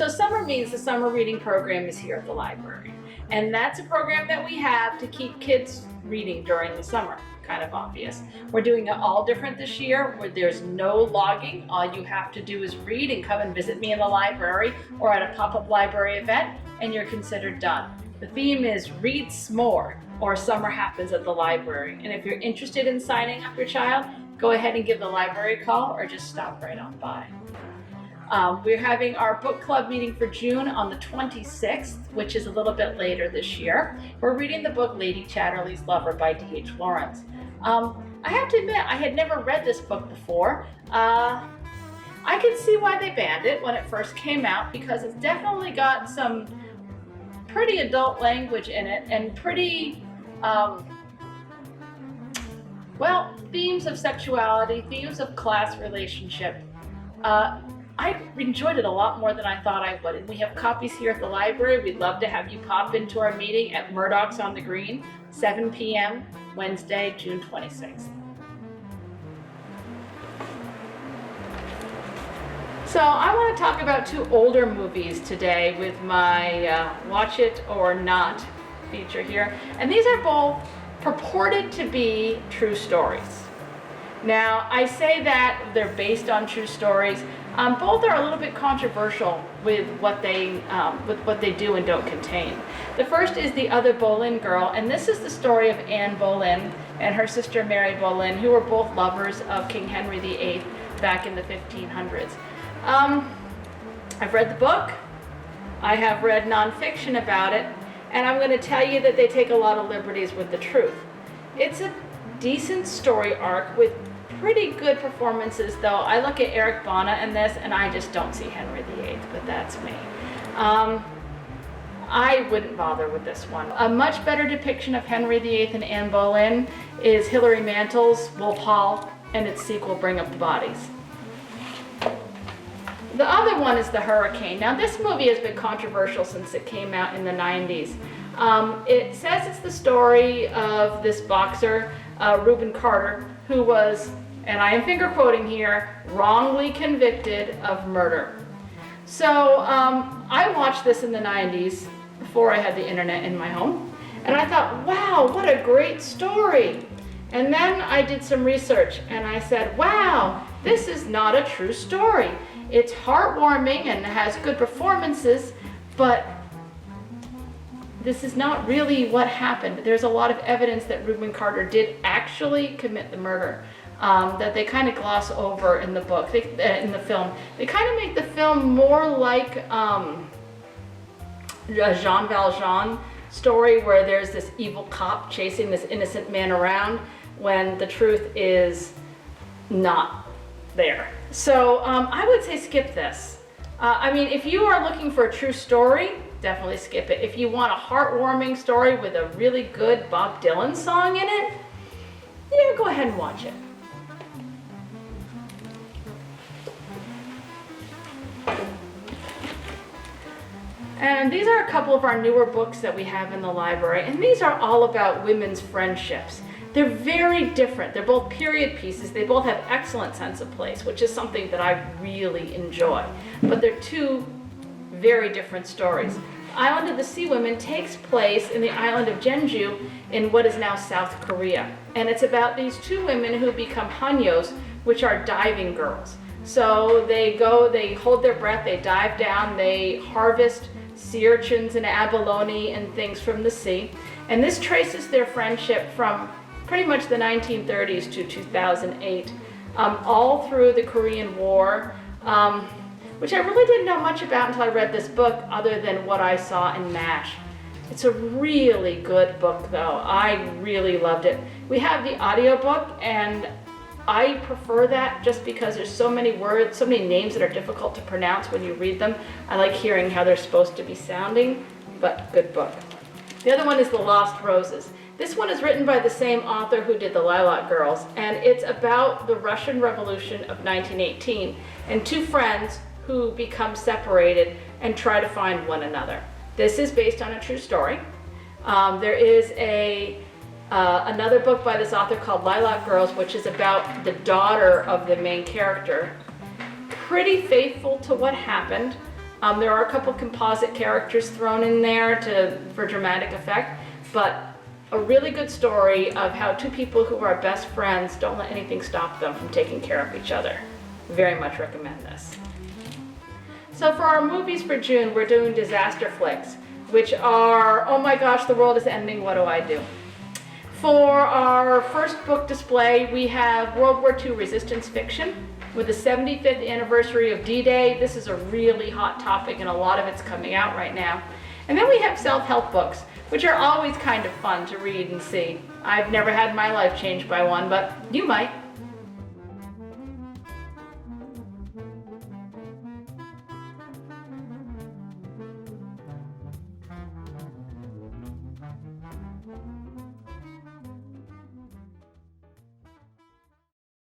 So summer means the summer reading program is here at the library. And that's a program that we have to keep kids reading during the summer. Kind of obvious. We're doing it all different this year, where there's no logging. All you have to do is read and come and visit me in the library or at a pop-up library event, and you're considered done. The theme is Read S'more, or Summer Happens at the Library. And if you're interested in signing up your child, go ahead and give the library a call or just stop right on by. We're having our book club meeting for June on the 26th, which is a little bit later this year. We're reading the book Lady Chatterley's Lover by D.H. Lawrence. I have to admit, I had never read this book before. I can see why they banned it when it first came out, because it's definitely got some pretty adult language in it and pretty, themes of sexuality, themes of class relationship. I enjoyed it a lot more than I thought I would. And we have copies here at the library. We'd love to have you pop into our meeting at Murdoch's on the Green, 7 p.m. Wednesday, June 26th. So I want to talk about two older movies today with my Watch It or Not feature here. And these are both purported to be true stories. Now, I say that they're based on true stories. Both are a little bit controversial with what they do and don't contain. The first is The Other Boleyn Girl, and this is the story of Anne Boleyn and her sister Mary Boleyn, who were both lovers of King Henry VIII back in the 1500s. I've read the book. I have read nonfiction about it, and I'm going to tell you that they take a lot of liberties with the truth. It's a decent story arc with pretty good performances, though. I look at Eric Bana in this, and I just don't see Henry VIII, but that's me. I wouldn't bother with this one. A much better depiction of Henry VIII and Anne Boleyn is Hilary Mantel's Wolf Hall and its sequel, Bring Up the Bodies. The other one is The Hurricane. Now, this movie has been controversial since it came out in the 90s. It says it's the story of this boxer, Reuben Carter, who was, and I am finger quoting here, wrongly convicted of murder. So I watched this in the 90s before I had the internet in my home, and I thought, wow, what a great story. And then I did some research and I said, wow, this is not a true story. It's heartwarming and has good performances, but this is not really what happened. There's a lot of evidence that Reuben Carter did actually commit the murder that they kind of gloss over in the book, in the film. They kind of make the film more like a Jean Valjean story, where there's this evil cop chasing this innocent man around when the truth is not there. So I would say skip this. I mean, if you are looking for a true story, definitely skip it. If you want a heartwarming story with a really good Bob Dylan song in it, yeah, go ahead and watch it. And these are a couple of our newer books that we have in the library, and these are all about women's friendships. They're very different. They're both period pieces. They both have excellent sense of place, which is something that I really enjoy. But they're two very different stories. Island of the Sea Women takes place in the island of Jeonju in what is now South Korea. And it's about these two women who become hanyos, which are diving girls. So they go, they hold their breath, they dive down, they harvest sea urchins and abalone and things from the sea. And this traces their friendship from pretty much the 1930s to 2008, all through the Korean War, which I really didn't know much about until I read this book, other than what I saw in MASH. It's a really good book, though. I really loved it. We have the audiobook, and I prefer that just because there's so many words, so many names that are difficult to pronounce when you read them. I like hearing how they're supposed to be sounding, but good book. The other one is The Lost Roses. This one is written by the same author who did The Lilac Girls, and it's about the Russian Revolution of 1918 and two friends who become separated and try to find one another. This is based on a true story. There is another book by this author called Lilac Girls, which is about the daughter of the main character. Pretty faithful to what happened. There are a couple composite characters thrown in there for dramatic effect, but a really good story of how two people who are best friends don't let anything stop them from taking care of each other. Very much recommend this. So for our movies for June, we're doing disaster flicks, which are, oh my gosh, the world is ending, what do I do? For our first book display, we have World War II resistance fiction. With the 75th anniversary of D-Day, this is a really hot topic and a lot of it's coming out right now. And then we have self-help books, which are always kind of fun to read and see. I've never had my life changed by one, but you might.